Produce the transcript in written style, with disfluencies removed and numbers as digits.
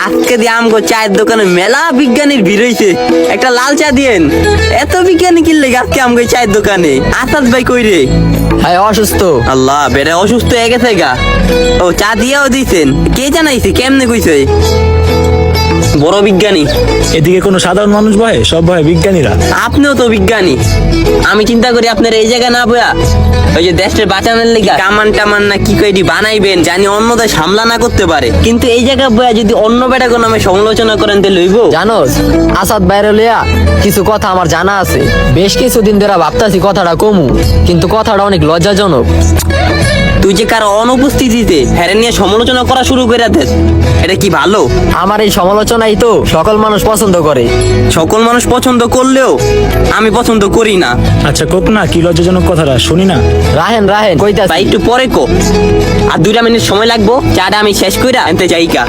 আজকে দিয়ে আমগো চায়ের দোকানে মেলা বিজ্ঞানীর ভিড় হইছে, একটা লাল চা দিয়েন। এত বিজ্ঞানী কিনলে আজকে আমগো চায়ের দোকানে। আসাদ ভাই কই রে? ভাই অসুস্থ। আল্লাহ, বেড়ে অসুস্থ হয়ে গেছে গা। ও চা দিয়েও দিছেন? কে জানাইছে? কেমনে কইছে? বড় বিজ্ঞানী। এদিকে কোনো সাধারণ মানুষ বহে, সব বহে বিজ্ঞানীরা। আপনিও তো বিজ্ঞানী। আমি চিন্তা করি আপনার এই জায়গায় না বয়া ওই যে দেশটা বাঁচানোর লেগে কামান টামান না কি কইডি বানাইবেন, জানি অন্যদের সামলা না করতে পারে। কিন্তু এই জায়গায় বয়া যদি অন্য বেটাকে নামে সমালোচনা করেন তাহলে লইব? জানোস আসাদ বাইরে লিয়া কিছু কথা আমার জানা আছে। বেশ কিছুদিন ধরে ভাবতাছি কথাটা কমু, কিন্তু কথাটা অনেক লজ্জাজনক। তুই যে কারো অনুপস্থিতিতে হ্যারে নিয়ে সমালোচনা করা শুরু করে দেস, এটা কি ভালো? আমার এই সমালোচনাই তো সকল মানুষ পছন্দ করে। সকল মানুষ পছন্দ করলেও আমি পছন্দ করি না। আচ্ছা কোক না, কি লজ্জাজনক কথাটা শুনি না। রাহেন রাহেন কইতাছি। ভাই একটু পরে কো, আর 2 মিনিট সময় লাগবো, চাটা আমি শেষ কইরা আনতে যাইকা।